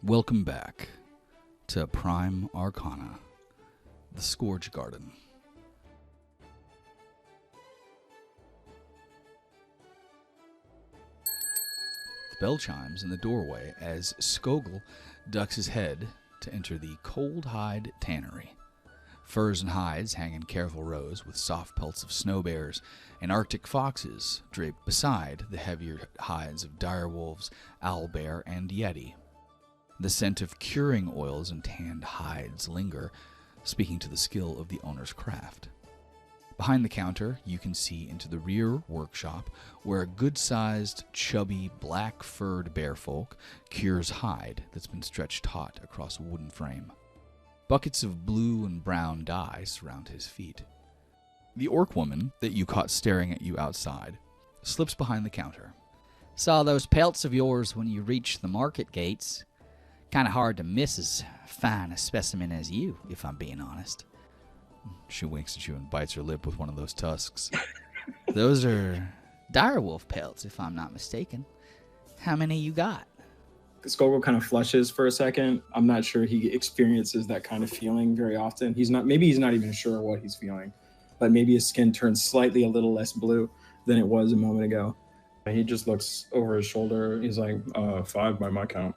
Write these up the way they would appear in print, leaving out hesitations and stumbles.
Welcome back to Prime Arcana, the Scourge Garden. The bell chimes in the doorway as Skogul ducks his head to enter the Cold Hide Tannery. Furs and hides hang in careful rows with soft pelts of snow bears and Arctic foxes draped beside the heavier hides of direwolves, owlbear, and yeti. The scent of curing oils and tanned hides linger, speaking to the skill of the owner's craft. Behind the counter, you can see into the rear workshop where a good-sized, chubby, black-furred bearfolk cures hide that's been stretched taut across a wooden frame. Buckets of blue and brown dye surround his feet. The orc woman that you caught staring at you outside slips behind the counter. Saw those pelts of yours when you reached the market gates. Kind of hard to miss as fine a specimen as you, if I'm being honest. She winks at you and bites her lip with one of those tusks. Those are direwolf pelts, if I'm not mistaken. How many you got? Skogul kind of flushes for a second. I'm not sure he experiences that kind of feeling very often. Maybe he's not even sure what he's feeling, but maybe his skin turns slightly a little less blue than it was a moment ago. He just looks over his shoulder. He's like, 5 by my count.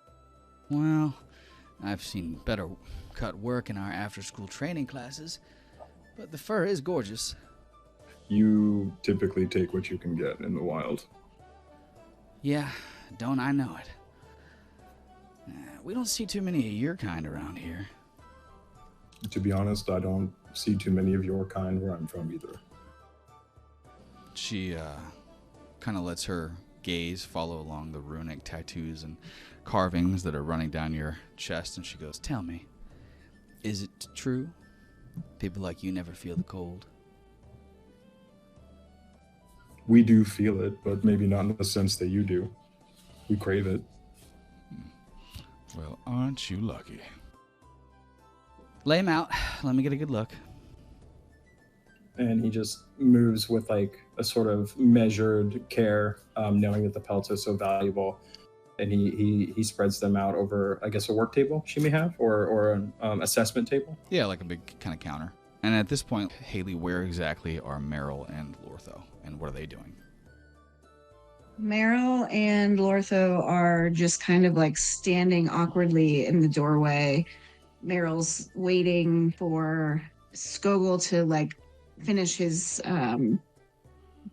Well, I've seen better cut work in our after-school training classes, but the fur is gorgeous. You typically take what you can get in the wild. Yeah, don't I know it. We don't see too many of your kind around here. To be honest, I don't see too many of your kind where I'm from either. She kind of lets her gaze follow along the runic tattoos and carvings that are running down your chest, and she goes, Tell me, is it true? People like you never feel the cold? We do feel it, but maybe not in the sense that you do. We crave it. Well, aren't you lucky? Lay him out. Let me get a good look. And he just moves with like a sort of measured care, knowing that the pelts are so valuable. And he spreads them out over, I guess, a work table she may have, or an assessment table. Yeah, like a big kind of counter. And at this point, Haley, where exactly are Meryl and Lortho, and what are they doing? Meryl and Lortho are just kind of like standing awkwardly in the doorway. Meryl's waiting for Skogul to like finish his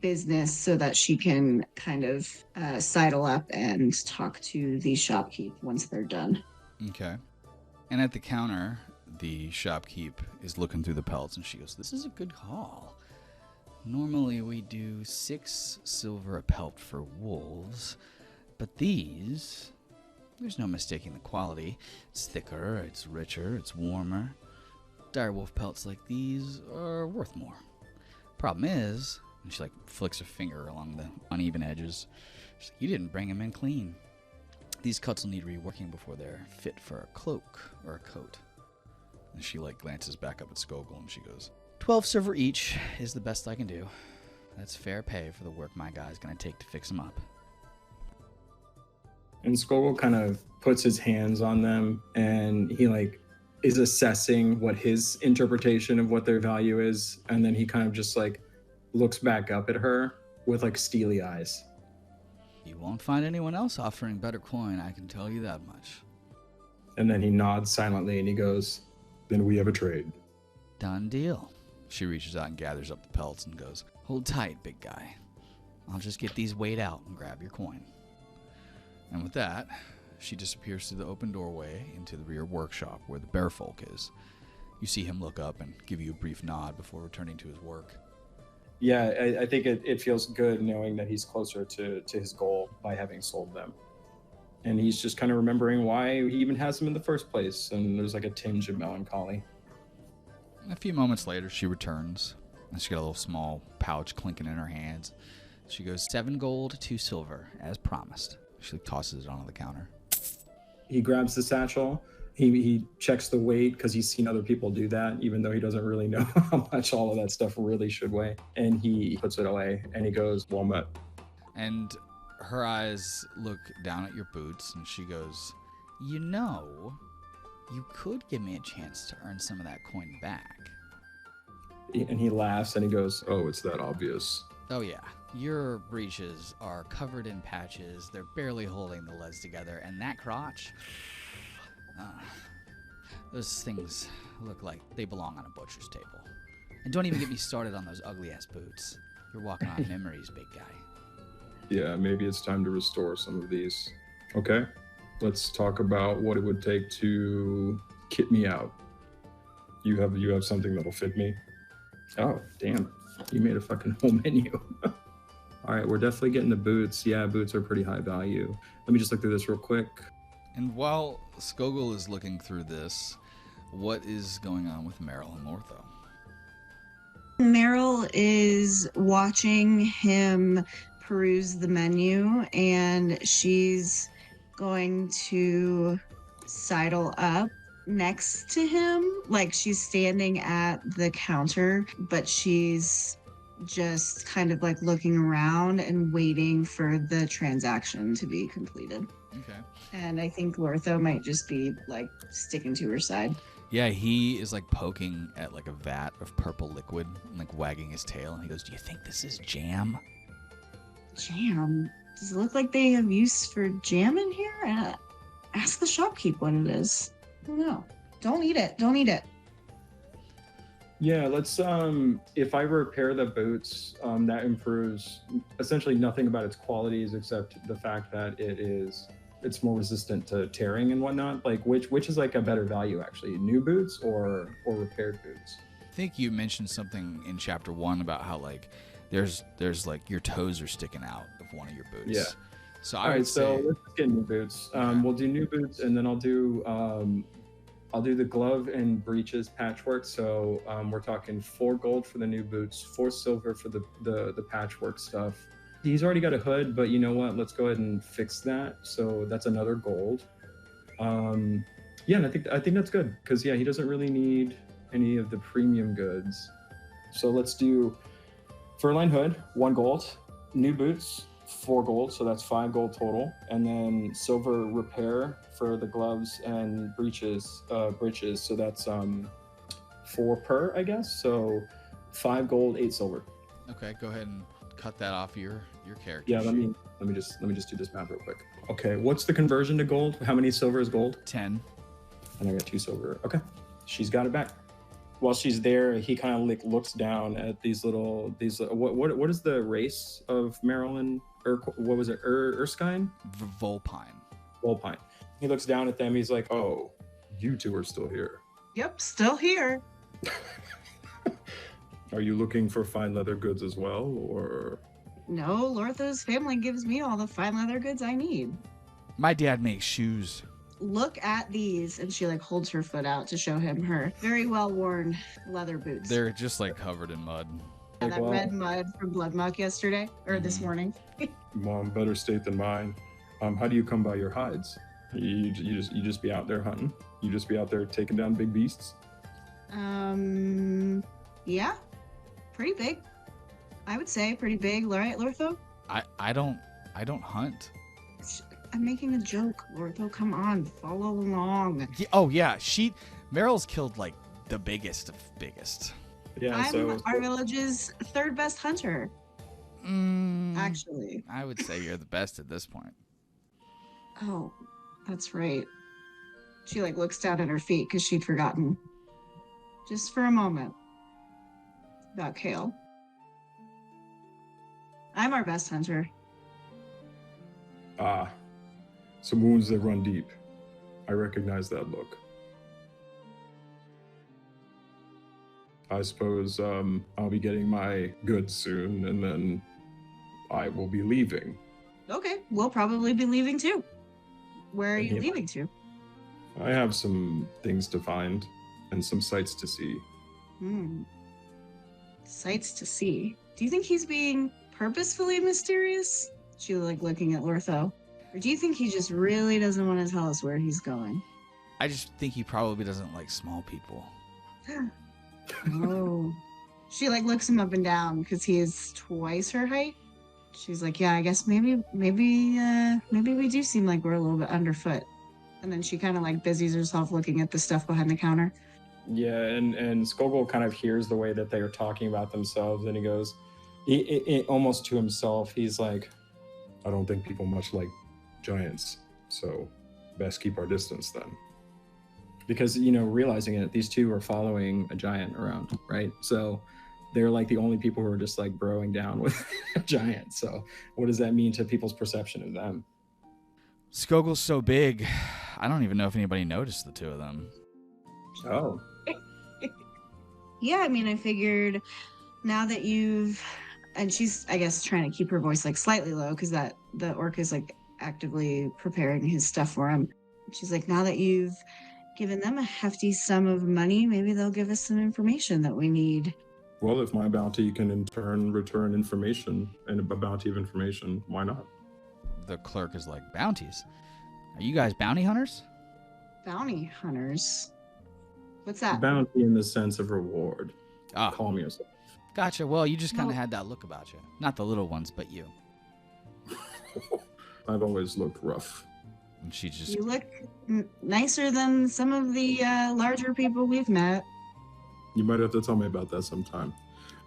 business so that she can kind of sidle up and talk to the shopkeep once they're done. Okay. And at the counter, the shopkeep is looking through the pelts, and she goes, This is a good haul. Normally we do 6 silver a pelt for wolves, but these, there's no mistaking the quality. It's thicker, it's richer, it's warmer. Direwolf pelts like these are worth more. Problem is, and she like flicks her finger along the uneven edges, she's like, you didn't bring them in clean. These cuts will need reworking before they're fit for a cloak or a coat. and she like glances back up at Skogul, and she goes, 12 silver each is the best I can do. That's fair pay for the work my guy's gonna take to fix them up. And Skogul kind of puts his hands on them, and he like is assessing what his interpretation of what their value is, and then he kind of just like looks back up at her with like steely eyes. You won't find anyone else offering better coin, I can tell you that much. And then he nods silently and he goes, Then we have a trade. Done deal. she reaches out and gathers up the pelts and goes, Hold tight, big guy. I'll just get these weighed out and grab your coin. and with that, she disappears through the open doorway into the rear workshop where the bear folk is. You see him look up and give you a brief nod before returning to his work. yeah, I think it feels good knowing that he's closer to his goal by having sold them. And he's just kind of remembering why he even has them in the first place. And there's like a tinge of melancholy. A few moments later, she returns, and she got a little small pouch clinking in her hands. She goes, 7 gold, 2 silver, as promised. She tosses it onto the counter. He grabs the satchel. He checks the weight because he's seen other people do that, even though he doesn't really know how much all of that stuff really should weigh. And he puts it away and he goes, well met. And her eyes look down at your boots, and she goes, You know, you could give me a chance to earn some of that coin back. And he laughs and he goes, Oh, it's that obvious. Oh yeah, your breeches are covered in patches. They're barely holding the legs together, and that crotch, those things look like they belong on a butcher's table. And don't even get me started on those ugly-ass boots. You're walking on memories, big guy. Yeah, maybe it's time to restore some of these. Okay, let's talk about what it would take to kit me out. You have something that'll fit me. oh, damn. You made a fucking whole menu. All right, we're definitely getting the boots. Yeah, boots are pretty high value. Let me just look through this real quick. And while Skogul is looking through this, what is going on with Meryl and Lortho? Meryl is watching him peruse the menu, and she's going to sidle up next to him. Like, she's standing at the counter, but she's just kind of like looking around and waiting for the transaction to be completed. Okay. And I think Lortho might just be like sticking to her side. Yeah, he is like poking at like a vat of purple liquid and like wagging his tail. And he goes, "Do you think this is jam?" Jam? Does it look like they have use for jam in here? Ask the shopkeep what it is. I don't know. Don't eat it. Don't eat it. Yeah, let's, if I repair the boots, that improves essentially nothing about its qualities except the fact that it's more resistant to tearing and whatnot. Like, which is like a better value, actually? New boots or repaired boots? I think you mentioned something in chapter 1 about how like there's like your toes are sticking out of one of your boots. Yeah. So All I right, would so say let's get new boots. Okay. We'll do new boots, and then I'll do the glove and breeches patchwork. So we're talking 4 gold for the new boots, 4 silver for the patchwork stuff. He's already got a hood, but you know what? Let's go ahead and fix that. So that's another gold. Yeah, and I think that's good because yeah, he doesn't really need any of the premium goods. So let's do fur-lined hood, 1 gold, new boots, 4 gold, so that's 5 gold total, and then silver repair for the gloves and breeches, so that's 4 per, I guess. So 5 gold, 8 silver. okay, go ahead and cut that off your character. Yeah, let sheet. me just do this math real quick. Okay, what's the conversion to gold? How many silver is gold? 10. And I got 2 silver. Okay, she's got it back. While she's there, he kind of like looks down at these what is the race of Maryland, or what was it, Erskine? Volpine. Volpine. He looks down at them. He's like, Oh, you two are still here. Yep, still here. Are you looking for fine leather goods as well, or? No, Lortho's family gives me all the fine leather goods I need. My dad makes shoes. Look at these, and she like holds her foot out to show him her very well worn leather boots. They're just like covered in mud. And that Well- red mud from Bludmuk yesterday or this Mhm. morning. Mom, better state than mine. How do you come by your hides? You just be out there hunting? You just be out there taking down big beasts? Yeah, pretty big. I would say pretty big, right, Lortho? I don't hunt. I'm making a joke, Lortho. Come on, follow along. Yeah, oh yeah, Meryl's killed like the biggest of biggest. yeah. I'm So our village's 3rd best hunter, actually. I would say you're the best at this point. Oh, that's right. She like looks down at her feet because she'd forgotten. Just for a moment. About Kale. I'm our best hunter. Ah, some wounds that run deep. I recognize that look. I suppose I'll be getting my goods soon, and then I will be leaving. Okay, we'll probably be leaving too. Where are you Yeah. leaving to? I have some things to find and some sights to see. Sights to see. Do you think he's being purposefully mysterious? She like looking at Lortho. Or do you think he just really doesn't want to tell us where he's going? I just think he probably doesn't like small people. Oh. She like looks him up and down because he is twice her height. She's like, yeah, I guess maybe we do seem like we're a little bit underfoot. And then she kind of like busies herself looking at the stuff behind the counter. Yeah, and Skogul kind of hears the way that they are talking about themselves, and he goes, almost to himself, he's like, I don't think people much like giants, so best keep our distance then. because, realizing it, these two are following a giant around, right? So they're like the only people who are just like broing down with a giant. So what does that mean to people's perception of them? Skogul's so big, I don't even know if anybody noticed the two of them. Oh. Yeah, I mean, I figured now that and she's, I guess, trying to keep her voice like slightly low because the orc is like actively preparing his stuff for him. She's like, now that you've given them a hefty sum of money, maybe they'll give us some information that we need. Well, if my bounty can in turn return information and a bounty of information, why not? The clerk is like, bounties? Are you guys bounty hunters? Bounty hunters? What's that? Bounty in the sense of reward. Ah, Calm yourself. gotcha. Well, you just kind of No. had that look about you. Not the little ones, but you. I've always looked rough. And she just, You look nicer than some of the larger people we've met. You might have to tell me about that sometime.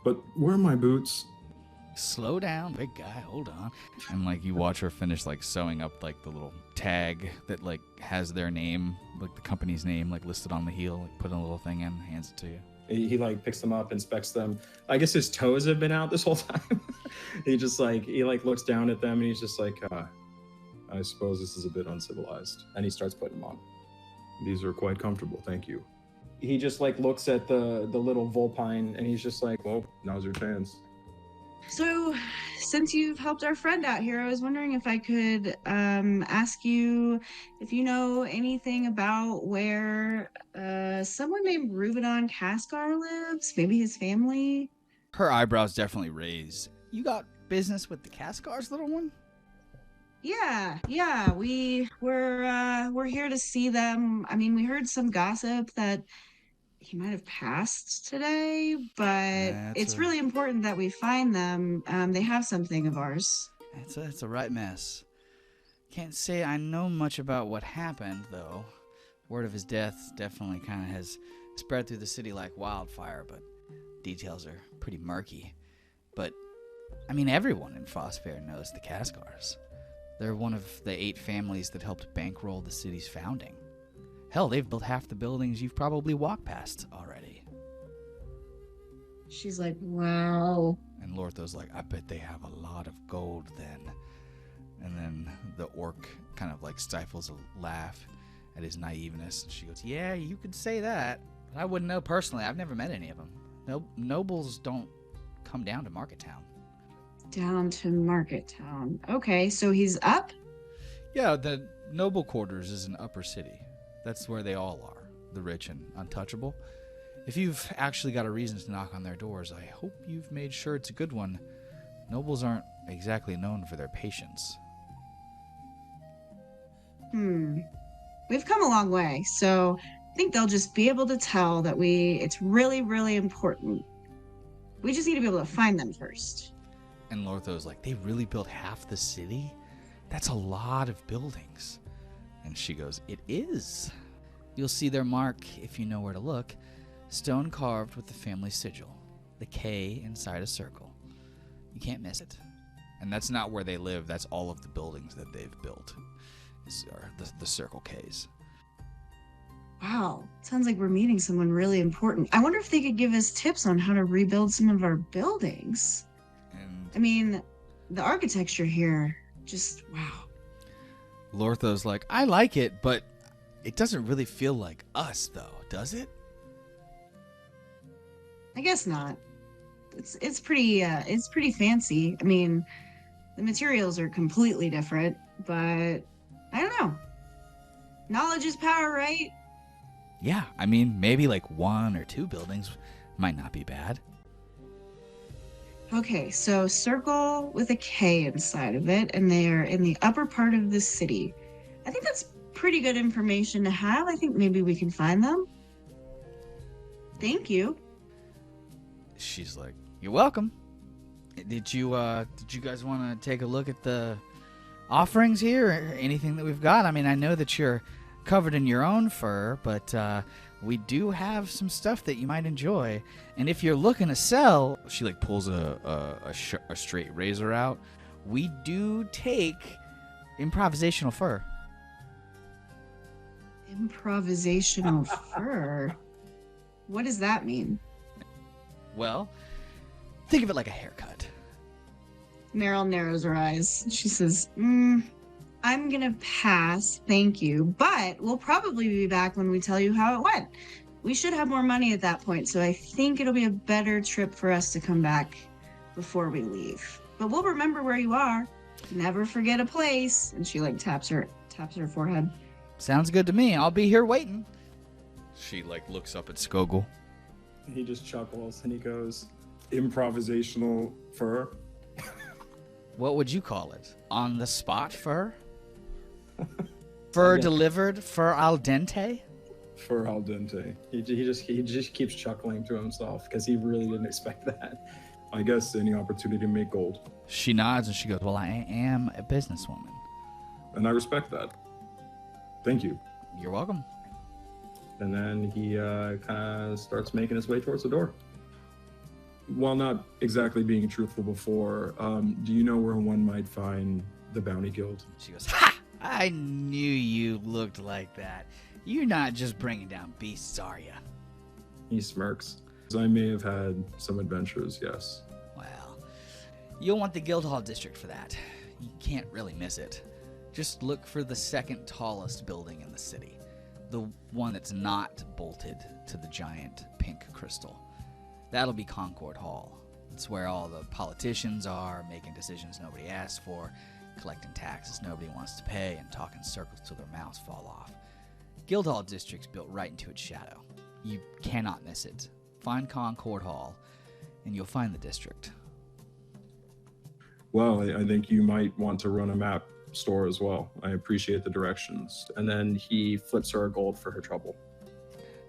But where are my boots? slow down, big guy, hold on. And like you watch her finish like sewing up like the little tag that like has their name, like the company's name, like listed on the heel, like putting a little thing in, hands it to you. He like picks them up, inspects them. I guess his toes have been out this whole time. he looks down at them and he's just like, I suppose this is a bit uncivilized. and he starts putting them on. These are quite comfortable, thank you. He just like looks at the little vulpine and he's just like, Well, now's your chance. So, since you've helped our friend out here, I was wondering if I could ask you if you know anything about where someone named Ruvidon Kaskar lives, maybe his family. Her eyebrows definitely raise. You got business with the Kaskars, little one? Yeah, we're here to see them. I mean, we heard some gossip that he might have passed today, but it's really important that we find them. They have something of ours. It's a right mess. Can't say I know much about what happened, though. Word of his death definitely kind of has spread through the city like wildfire, but details are pretty murky. But, I mean, everyone in Frostfaire knows the Kaskars. They're one of the 8 families that helped bankroll the city's founding. Hell, they've built half the buildings you've probably walked past already. She's like, wow. And Lortho's like, I bet they have a lot of gold then. And then the orc kind of like stifles a laugh at his naiveness. And she goes, yeah, you could say that. But I wouldn't know personally. I've never met any of them. Nobles don't come down to Market Town. Down to Market Town. Okay, so he's up? Yeah, the noble quarters is an upper city. That's where they all are, the rich and untouchable. If you've actually got a reason to knock on their doors, I hope you've made sure it's a good one. Nobles aren't exactly known for their patience. We've come a long way, so I think they'll just be able to tell that it's really, really important. We just need to be able to find them first. And Lortho's like, they really built half the city? That's a lot of buildings. And she goes, it is. You'll see their mark if you know where to look. Stone carved with the family sigil. The K inside a circle. You can't miss it. And that's not where they live. That's all of the buildings that they've built. Are the circle Ks. Wow, sounds like we're meeting someone really important. I wonder if they could give us tips on how to rebuild some of our buildings. And I mean, the architecture here, just wow. Lortho's like, I like it, but it doesn't really feel like us, though, does it? I guess not. It's pretty fancy. I mean, the materials are completely different, but I don't know. Knowledge is power, right? Yeah, I mean, maybe like 1 or 2 buildings might not be bad. Okay, so circle with a K inside of it, and they are in the upper part of the city. I think that's pretty good information to have. I think maybe we can find them. Thank you. She's like, you're welcome. Did you guys want to take a look at the offerings here or anything that we've got? I mean, I know that you're covered in your own fur, but we do have some stuff that you might enjoy. And if you're looking to sell, she like pulls a straight razor out. We do take improvisational fur. Improvisational fur? What does that mean? Well, think of it like a haircut. Meryl narrows her eyes. She says, I'm going to pass, thank you, but we'll probably be back when we tell you how it went. We should have more money at that point, so I think it'll be a better trip for us to come back before we leave. But we'll remember where you are. Never forget a place. And she like taps her forehead. Sounds good to me. I'll be here waiting. She like looks up at Skogul. He just chuckles and he goes, improvisational fur. What would you call it? On the spot fur? Fur delivered? Fur al dente? Fur al dente. He just keeps chuckling to himself because he really didn't expect that. I guess any opportunity to make gold. She nods and she goes, well, I am a businesswoman. And I respect that. Thank you. You're welcome. And then he kind of starts making his way towards the door. While not exactly being truthful before, do you know where one might find the Bounty Guild? She goes, ha! I knew you looked like that. You're not just bringing down beasts, are you? He smirks. I may have had some adventures, yes. Well, you'll want the Guildhall district for that. You can't really miss it. Just look for the second tallest building in the city. The one that's not bolted to the giant pink crystal. That'll be Concord Hall. It's where all the politicians are, making decisions nobody asked for, collecting taxes nobody wants to pay, and talking circles till their mouths fall off. Guildhall District's built right into its shadow. You cannot miss it. Find Concord Hall, and you'll find the district. Well, I think you might want to run a map store as well. I appreciate the directions. And then he flips her a gold for her trouble.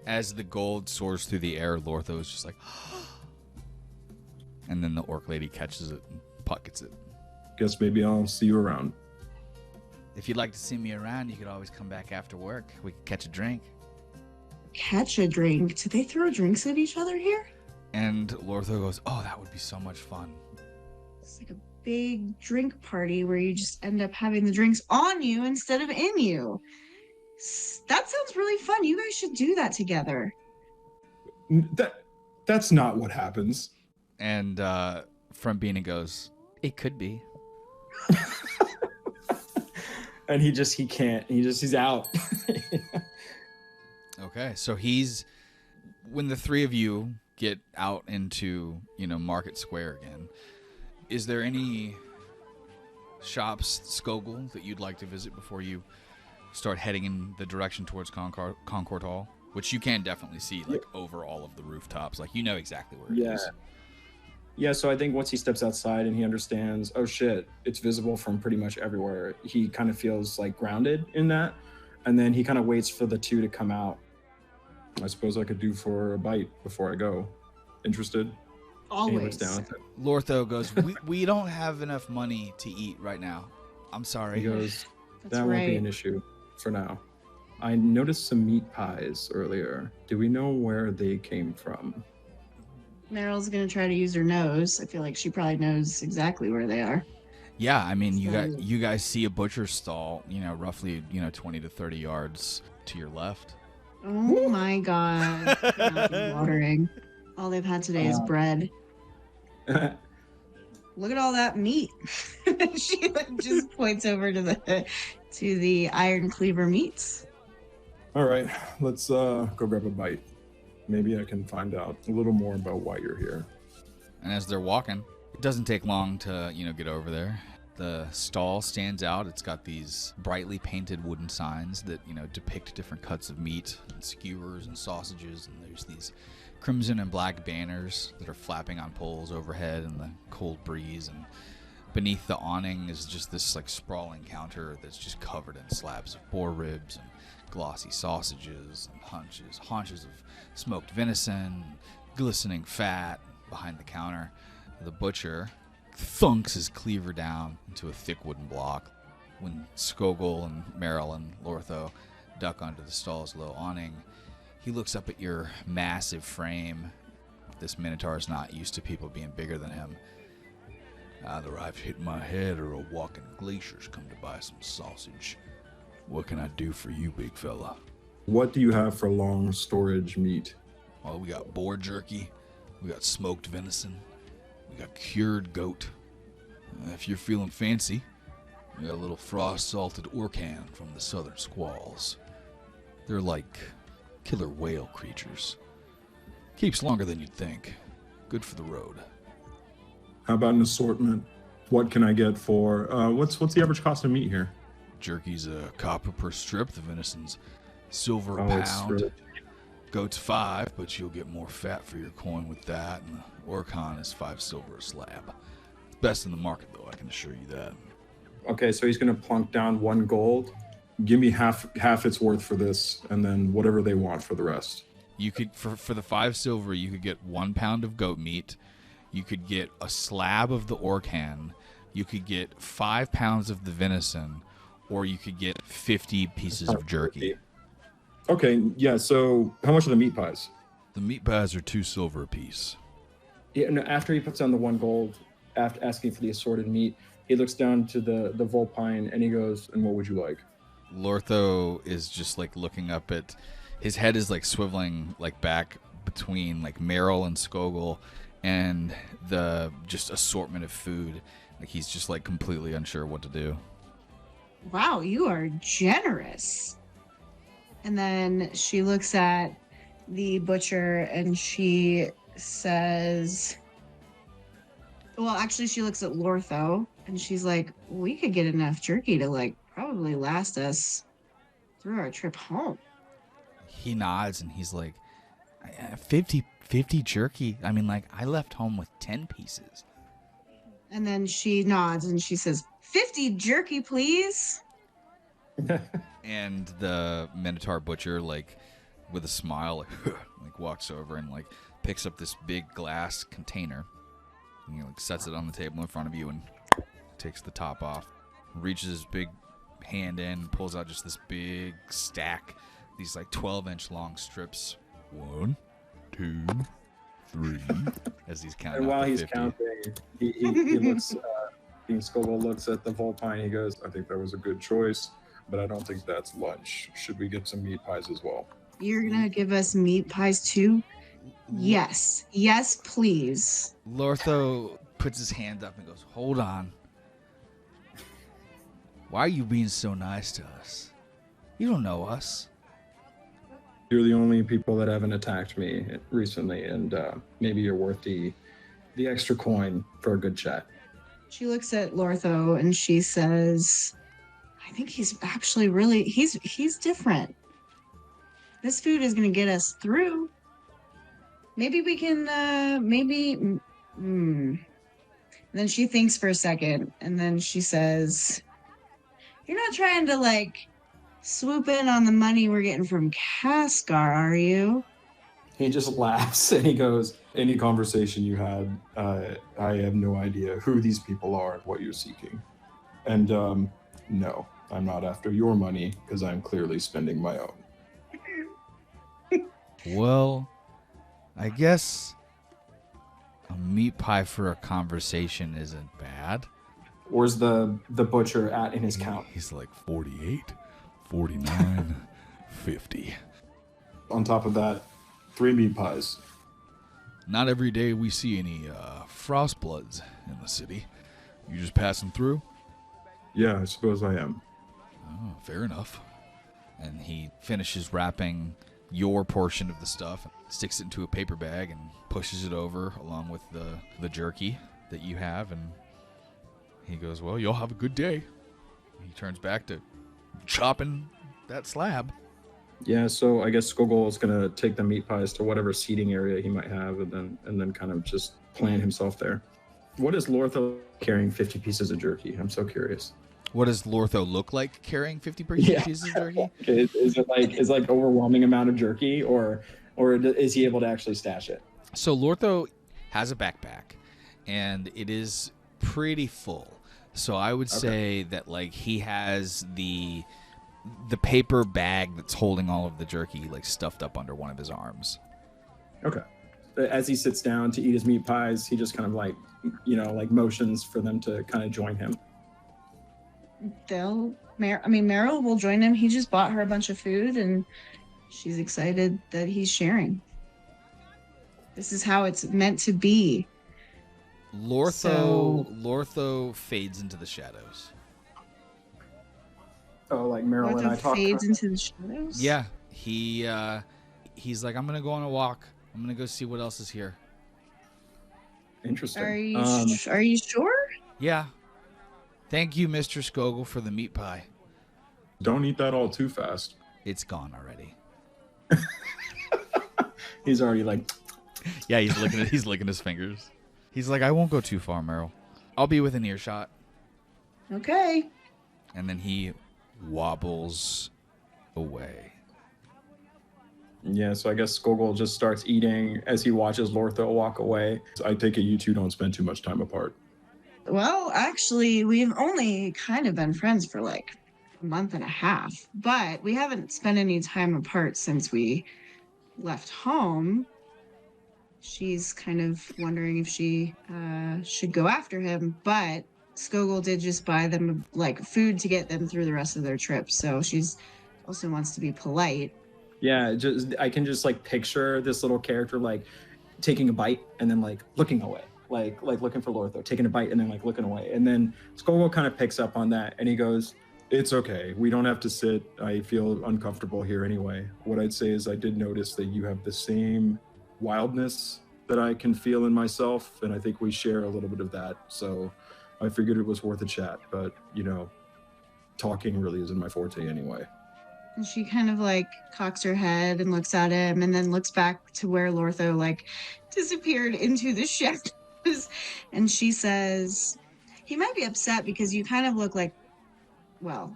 As the gold soars through the air, Lortho is just like, and then the orc lady catches it and pockets it. Guess maybe I'll see you around. If you'd like to see me around, you could always come back after work. We could catch a drink. Catch a drink? Do they throw drinks at each other here? And Lortho goes, oh, that would be so much fun. It's like a big drink party where you just end up having the drinks on you instead of in you. That sounds really fun. You guys should do that together. That's not what happens. And Frumpina goes, it could be. And he can't. He's out. Okay, so when the three of you get out into, Market Square again, is there any shops, Skogul, that you'd like to visit before you start heading in the direction towards Concord Hall? Which you can definitely see, over all of the rooftops. You know exactly where it is. Yeah, so I think once he steps outside and he understands, oh shit, it's visible from pretty much everywhere, he kind of feels grounded in that. And then he kind of waits for the two to come out. I suppose I could do for a bite before I go. Interested? Always. And he looks down at it. Lortho goes, we don't have enough money to eat right now. I'm sorry. He goes, That's that won't be right. an issue for now. I noticed some meat pies earlier. Do we know where they came from? Meryl's gonna try to use her nose. I feel like she probably knows exactly where they are. Yeah, I mean, So- you guys see a butcher's stall, roughly, 20 to 30 yards to your left. Oh my god. Mouth is watering. All they've had today is bread. Look at all that meat. She just points over to the Iron Cleaver meats. All right, let's go grab a bite. Maybe I can find out a little more about why you're here. And as they're walking, it doesn't take long to, get over there. The stall stands out. It's got these brightly painted wooden signs that, depict different cuts of meat and skewers and sausages. And there's these crimson and black banners that are flapping on poles overhead in the cold breeze. And beneath the awning is just this sprawling counter that's just covered in slabs of boar ribs and glossy sausages and haunches of smoked venison, glistening fat. Behind the counter, the butcher thunks his cleaver down into a thick wooden block. When Skogul and Meryl and Lortho duck onto the stall's low awning, he looks up at your massive frame. This Minotaur is not used to people being bigger than him. Either I've hit my head or a walking glacier's come to buy some sausage. What can I do for you, big fella? What do you have for long storage meat? Well, we got boar jerky, we got smoked venison, we got cured goat. If you're feeling fancy, we got a little frost-salted orcan from the southern squalls. They're like killer whale creatures. Keeps longer than you'd think. Good for the road. How about an assortment? What can I get for, what's the average cost of meat here? Jerky's a copper per strip, the venison's silver a It's pound. really- Goat's 5, but you'll get more fat for your coin with that, and the orcan is 5 silver a slab. It's best in the market, though, I can assure you that. Okay, so he's gonna plunk down 1 gold. Give me half its worth for this, and then whatever they want for the rest. You could, for the 5 silver, you could get 1 pound of goat meat. You could get a slab of the orcan. You could get 5 pounds of the venison, or you could get 50 pieces of jerky. Okay, yeah, so how much are the meat pies? The meat pies are 2 silver apiece. Yeah, no, after he puts down the 1 gold, after asking for the assorted meat, he looks down to the Volpine and he goes, And what would you like? Lortho is just like looking up at, his head is like swiveling like back between like Meryl and Skogul and the just assortment of food. Like he's just like completely unsure what to do. Wow, you are generous. And then she looks at the butcher and she says, well, actually, she looks at Lortho and she's like, we could get enough jerky to like probably last us through our trip home. He nods and he's like, 50 jerky. I mean, like, I left home with 10 pieces. And then she nods and she says, 50 jerky, please. And the Minotaur butcher, like, with a smile, like walks over and like picks up this big glass container and he like sets it on the table in front of you and takes the top off, reaches his big hand in and pulls out just this big stack, these like 12-inch long strips. 1, 2, 3. As he's counting. and while off to he's 50. counting, he looks, Skogul looks at the Volpine. He goes, I think that was a good choice, but I don't think that's lunch. Should we get some meat pies as well? You're going to give us meat pies too? Yes. Yes, please. Lortho puts his hand up and goes, hold on. Why are you being so nice to us? You don't know us. you're the only people that haven't attacked me recently, and maybe you're worth the extra coin for a good chat. She looks at Lortho and she says, I think he's actually really, he's different. This food is going to get us through. Maybe we can, And then she thinks for a second and then she says, you're not trying to like swoop in on the money we're getting from Cascar, are you? He just laughs and he goes, Any conversation you had, I have no idea who these people are and what you're seeking. And no, I'm not after your money because I'm clearly spending my own. Well, I guess a meat pie for a conversation isn't bad. where's the butcher at in his count? He's like 48, 49, 50. On top of that, 3 meat pies. Not every day we see any frostbloods in the city. You just passing through? Yeah, I suppose I am. Oh, fair enough. And he finishes wrapping your portion of the stuff, sticks it into a paper bag, and pushes it over along with the jerky that you have. And he goes, well, you'll have a good day. He turns back to chopping that slab. Yeah, so I guess Skogul is gonna take the meat pies to whatever seating area he might have, and then kind of just plant himself there. What is Lortho carrying 50 pieces of jerky? I'm so curious. What does Lortho look like carrying 50 Yeah. pieces of jerky? Okay, is it like overwhelming amount of jerky, or is he able to actually stash it? So Lortho has a backpack, and it is pretty full. So I would say that like he has the the paper bag that's holding all of the jerky like stuffed up under one of his arms. Okay. As he sits down to eat his meat pies, he just kind of like, like motions for them to kind of join him. Meryl will join him. He just bought her a bunch of food and she's excited that he's sharing. This is how it's meant to be. Lortho fades into the shadows. Oh, like Meryl and I talk. Fades into the shadows? Yeah. He's like, I'm going to go on a walk. I'm going to go see what else is here. Interesting. Are you sure? Yeah. Thank you, Mr. Skogul, for the meat pie. Don't eat that all too fast. It's gone already. He's already like... Yeah, he's licking his fingers. He's like, I won't go too far, Meryl. I'll be within earshot. Okay. And then he wobbles away. Yeah, so I guess Skogul just starts eating as he watches Lortho walk away. I take it you two don't spend too much time apart. Well, actually, we've only kind of been friends for like a month and a half, but we haven't spent any time apart since we left home. She's kind of wondering if she should go after him, but Skogul did just buy them like food to get them through the rest of their trip, so she's also wants to be polite. Yeah, I can just like picture this little character like taking a bite and then like looking away, like looking for Lortho, taking a bite and then like looking away, and then Skogul kind of picks up on that and he goes, It's okay. We don't have to sit. I feel uncomfortable here anyway. What I'd say is I did notice that you have the same wildness that I can feel in myself, and I think we share a little bit of that. So I figured it was worth a chat, but talking really isn't my forte anyway. And she kind of like cocks her head and looks at him and then looks back to where Lortho like disappeared into the shadows. And she says, he might be upset because you kind of look like, well.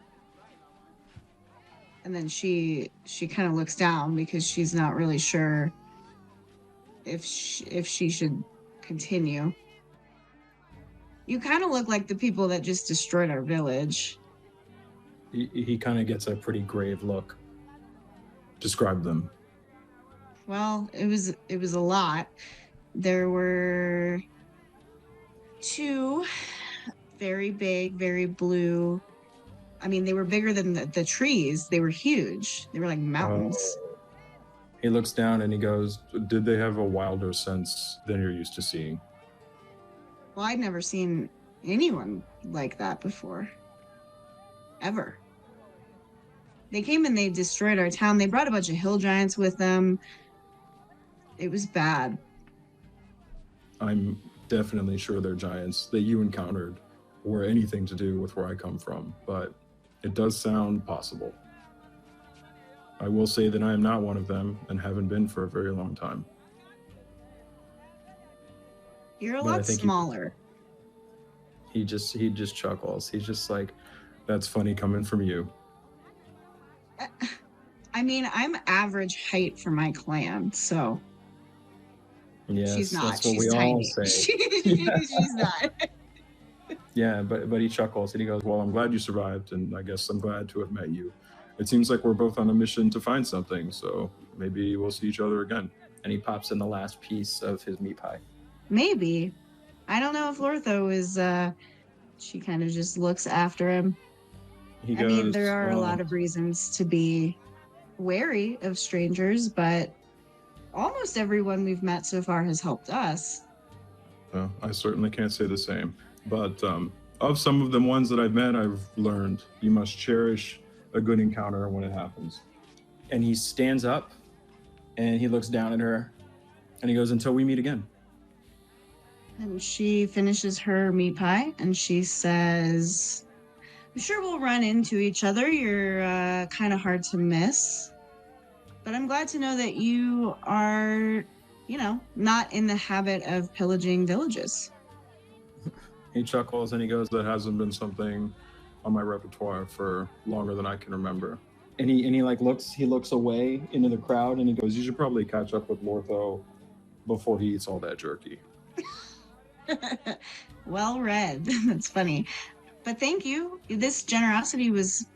And then she kind of looks down because she's not really sure if she should continue. You kind of look like the people that just destroyed our village. he kind of gets a pretty grave look. Describe them. Well, it was a lot. There were 2 very big, very blue. I mean, they were bigger than the trees. They were huge. They were like mountains. He looks down and he goes, did they have a wilder sense than you're used to seeing? Well, I'd never seen anyone like that before. Ever. They came and they destroyed our town. They brought a bunch of hill giants with them. It was bad. I'm definitely sure they're giants that you encountered were anything to do with where I come from, but it does sound possible. I will say that I am not one of them and haven't been for a very long time. You're a lot smaller. He just chuckles. He's just like, that's funny coming from you. I mean, I'm average height for my clan, so. Yes, she's not. That's what she's we tiny. all say. She's not. Yeah, but he chuckles and he goes, Well, I'm glad you survived, and I guess I'm glad to have met you. It seems like we're both on a mission to find something, so maybe we'll see each other again. and he pops in the last piece of his meat pie. Maybe. I don't know if Lortho is, she kind of just looks after him. He I mean, there are a lot of reasons to be wary of strangers, but almost everyone we've met so far has helped us. Well, I certainly can't say the same. But of some of the ones that I've met, I've learned you must cherish a good encounter when it happens. And he stands up and he looks down at her and he goes, until we meet again. And she finishes her meat pie and she says, I'm sure we'll run into each other. You're kind of hard to miss. But I'm glad to know that you are, not in the habit of pillaging villages. He chuckles and he goes, that hasn't been something on my repertoire for longer than I can remember. And he looks away into the crowd and he goes, You should probably catch up with Lortho before he eats all that jerky. Well read. That's funny. But thank you. This generosity was,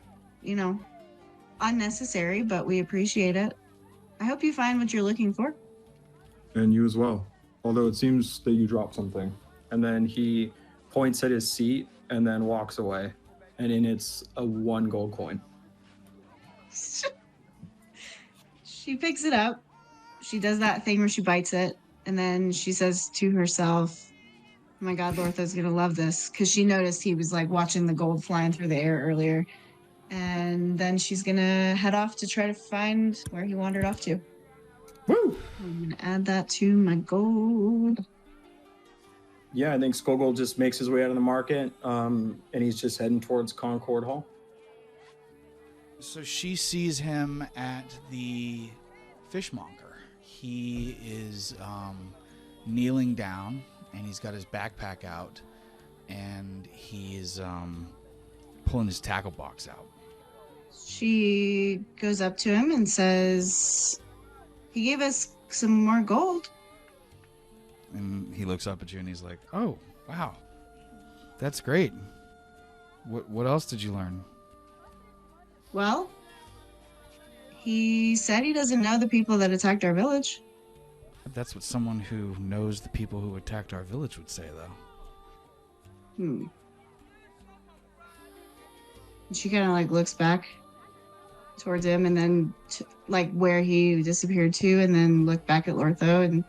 unnecessary, but we appreciate it. I hope you find what you're looking for. And you as well. Although it seems that you dropped something. And then he points at his seat and then walks away. And in it's a 1 gold coin. She picks it up. She does that thing where she bites it. And then she says to herself, oh my God, Lortho's going to love this. Because she noticed he was like watching the gold flying through the air earlier. And then she's going to head off to try to find where he wandered off to. Woo! I'm going to add that to my gold. Yeah, I think Skogul just makes his way out of the market, and he's just heading towards Concord Hall. So she sees him at the fishmonger. He is kneeling down, and he's got his backpack out, and he's pulling his tackle box out. She goes up to him and says, he gave us some more gold. And he looks up at you, and he's like, oh, wow, that's great. What else did you learn? Well, he said he doesn't know the people that attacked our village. That's what someone who knows the people who attacked our village would say, though. And she kind of like looks back towards him and then like where he disappeared to, and then looked back at Lortho and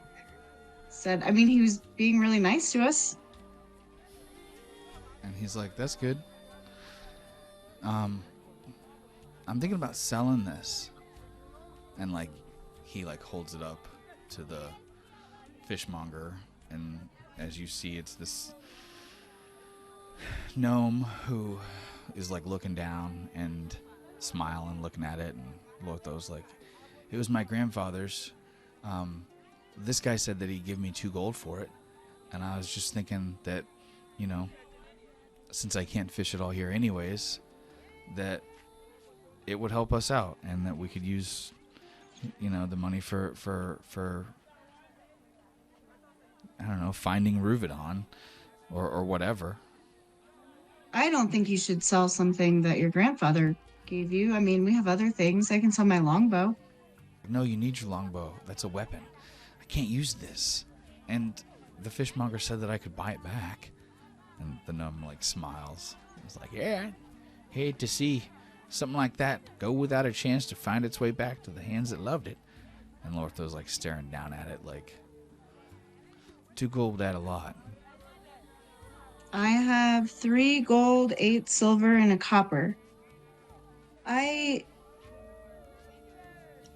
said, I mean, he was being really nice to us. And he's like, that's good. I'm thinking about selling this. And like he like holds it up to the fishmonger, and as you see, it's this gnome who is like looking down and smiling, looking at it, and Lortho's like, it was my grandfather's. This guy said that he'd give me 2 gold for it, and I was just thinking that, you know, since I can't fish it all here anyways, that it would help us out, and that we could use, you know, the money for I don't know, finding Ruvidon or whatever. I don't think you should sell something that your grandfather gave you. I mean, we have other things. I can sell my longbow. No, you need your longbow. That's a weapon. I can't use this. And the fishmonger said that I could buy it back. And the gnome like smiles. He's like, yeah, I'd hate to see something like that go without a chance to find its way back to the hands that loved it. And Lortho's like staring down at it like, 2 gold would add a lot. I have 3 gold, 8 silver, and a copper. I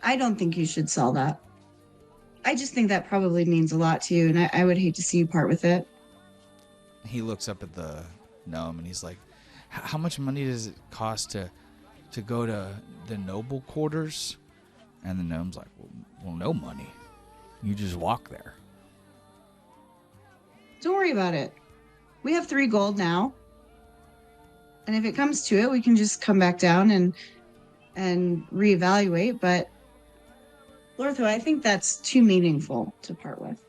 don't think you should sell that. I just think that probably means a lot to you, and I would hate to see you part with it. He looks up at the gnome and he's like, how much money does it cost to go to the noble quarters? And the gnome's like, well, no money. You just walk there. Don't worry about it. We have 3 gold now. And if it comes to it, we can just come back down and reevaluate. But Lortho, I think that's too meaningful to part with.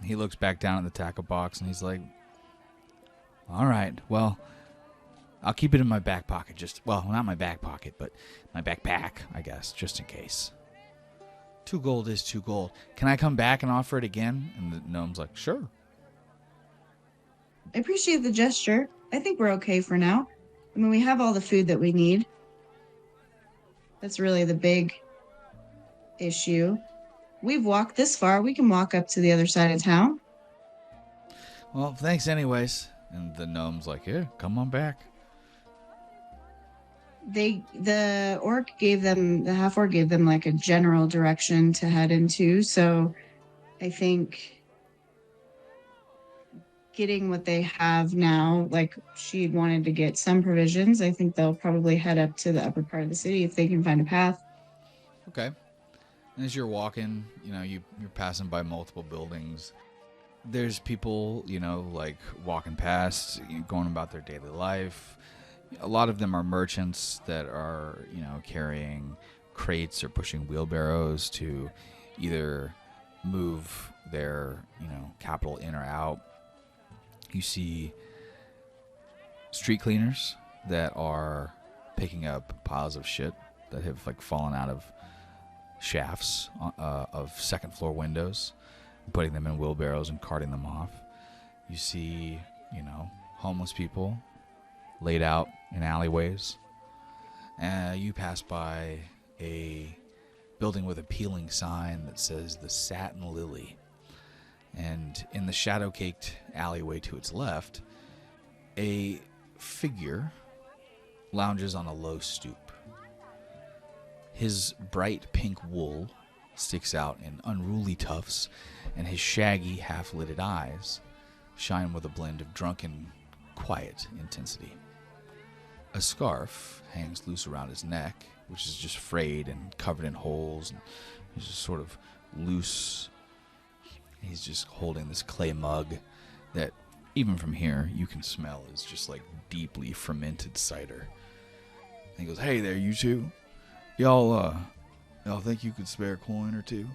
He looks back down at the tackle box and he's like, all right, well, I'll keep it in my back pocket. Well, not my back pocket, but my backpack, I guess, just in case. 2 gold is 2 gold. Can I come back and offer it again? And the gnome's like, sure. I appreciate the gesture. I think we're okay for now. I mean, we have all the food that we need. That's really the big issue. We've walked this far. We can walk up to the other side of town. Well, thanks anyways. And the gnome's like, yeah, come on back. The half orc gave them like a general direction to head into. So I think getting what they have now, like she wanted to get some provisions, I think they'll probably head up to the upper part of the city if they can find a path. Okay. And as you're walking, you know, you're passing by multiple buildings. There's people, you know, like walking past, going about their daily life. A lot of them are merchants that are, you know, carrying crates or pushing wheelbarrows to either move their, you know, capital in or out. You see street cleaners that are picking up piles of shit that have like fallen out of shafts of second floor windows, putting them in wheelbarrows and carting them off. You see, homeless people laid out in alleyways. You pass by a building with a peeling sign that says the Satin Lily. And in the shadow-caked alleyway to its left, a figure lounges on a low stoop. His bright pink wool sticks out in unruly tufts, and his shaggy, half-lidded eyes shine with a blend of drunken, quiet intensity. A scarf hangs loose around his neck, which is just frayed and covered in holes, and he's just sort of loose. He's just holding this clay mug that, even from here, you can smell is just like deeply fermented cider. And he goes, "Hey there, you two. Y'all think you could spare a coin or two?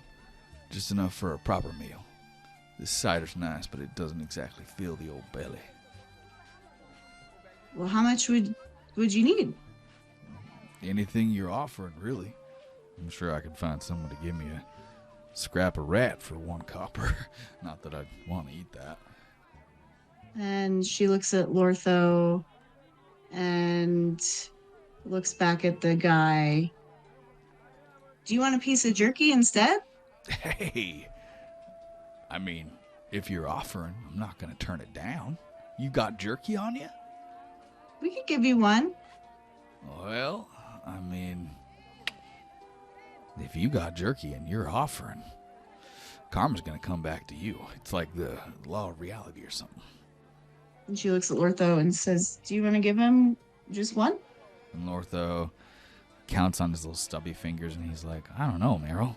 Just enough for a proper meal. This cider's nice, but it doesn't exactly fill the old belly." Well, how much would you need? Anything you're offering, really. I'm sure I could find someone to give me a scrap of rat for 1 copper. Not that I'd want to eat that. And she looks at Lortho and looks back at the guy. Do you want a piece of jerky instead? Hey, I mean, if you're offering, I'm not going to turn it down. You got jerky on you? We could give you one. Well, I mean, if you got jerky and you're offering, karma's going to come back to you. It's like the law of reality or something. And she looks at Lortho and says, "Do you want to give him just one?" And Lortho counts on his little stubby fingers, and he's like, "I don't know, Meryl.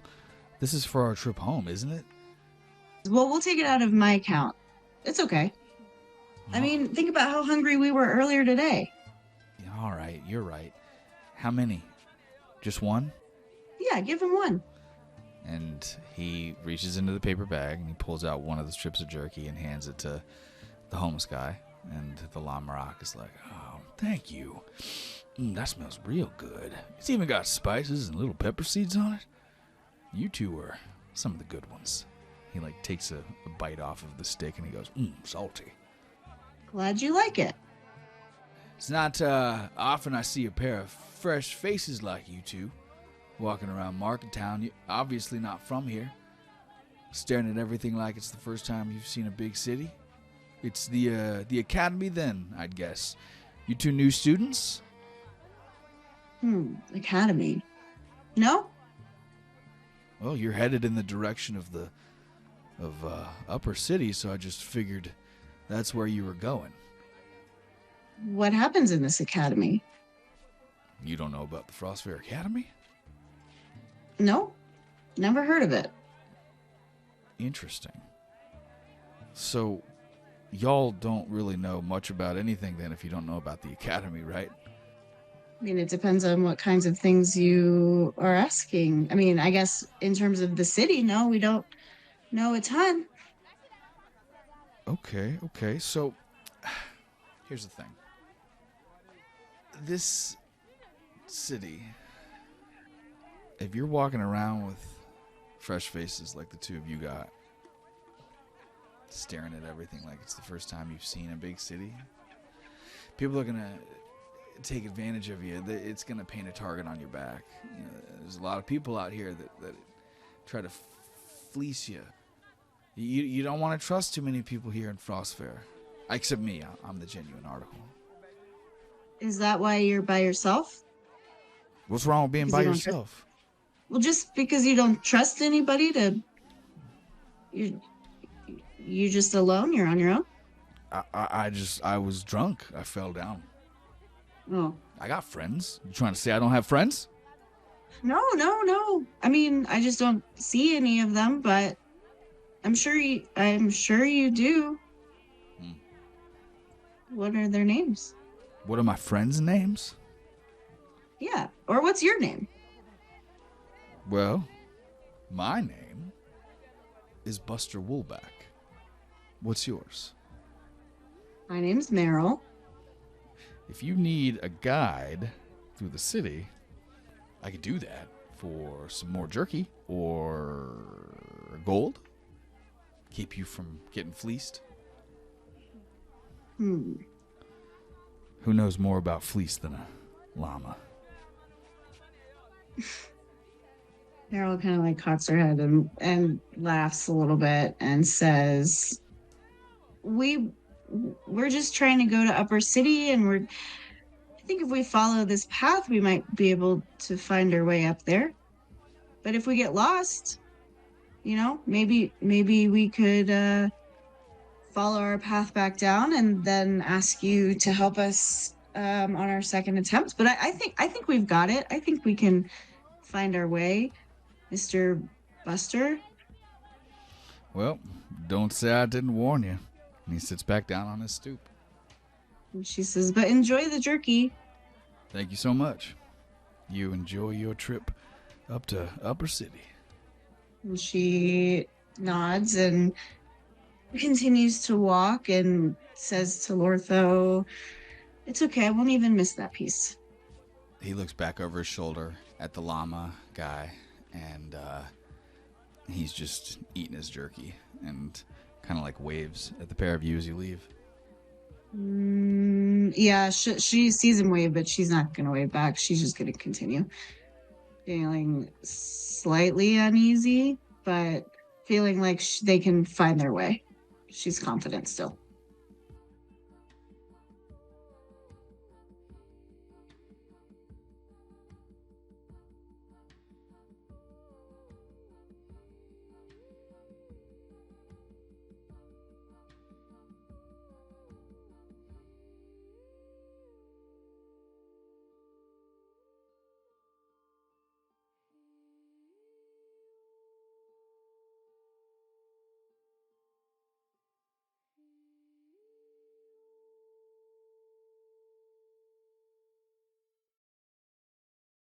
This is for our trip home, isn't it?" Well, we'll take it out of my account. It's okay. I mean, think about how hungry we were earlier today. Yeah, all right, you're right. How many? Just one? Yeah, give him one. And he reaches into the paper bag, and he pulls out one of the strips of jerky and hands it to the homeless guy. And the Lamarak is like, "Oh, thank you. That smells real good. It's even got spices and little pepper seeds on it. You two are some of the good ones." He takes a bite off of the stick, and he goes, "Salty." Glad you like it. It's not often I see a pair of fresh faces like you two walking around Market Town. You're obviously not from here, staring at everything like it's the first time you've seen a big city. It's the academy then, I'd guess. You two new students? Academy. No? Well, you're headed in the direction of Upper City, so I just figured that's where you were going. What happens in this academy? You don't know about the Frostfaire Academy? No? Never heard of it. Interesting. So, y'all don't really know much about anything then if you don't know about the academy, right? I mean, it depends on what kinds of things you are asking. I mean, I guess in terms of the city, no, we don't know a ton. Okay. So, here's the thing. This city, if you're walking around with fresh faces like the two of you got, staring at everything like it's the first time you've seen a big city, people are going to take advantage of you. It's going to paint a target on your back. There's a lot of people out here that try to fleece you. You don't want to trust too many people here in Frostfaire. Except me. I'm the genuine article. Is that why you're by yourself? What's wrong with being by yourself? Well, just because you don't trust anybody you just alone? You're on your own? I was drunk. I fell down. Oh. I got friends. You trying to say I don't have friends? No. I mean, I just don't see any of them, but I'm sure you do. What are their names? What are my friends' names? Yeah. Or what's your name? Well, my name is Buster Woolback. What's yours? My name's Meryl. If you need a guide through the city, I could do that for some more jerky or gold. Keep you from getting fleeced. Hmm. Who knows more about fleece than a llama? Meryl kind of like cocks her head and laughs a little bit and says, we're just trying to go to Upper City, and I think if we follow this path, we might be able to find our way up there. But if we get lost, maybe we could follow our path back down and then ask you to help us on our second attempt. But I think we've got it. I think we can find our way, Mr. Buster. Well, don't say I didn't warn you. And he sits back down on his stoop. And she says, but enjoy the jerky. Thank you so much. You enjoy your trip up to Upper City. And she nods and continues to walk and says to Lortho, it's okay, I won't even miss that piece. He looks back over his shoulder at the llama guy, and he's just eating his jerky and kind of like waves at the pair of you as you leave. Yeah, she sees him wave, but she's not going to wave back. She's just going to continue. Feeling slightly uneasy, but feeling like they can find their way. She's confident still.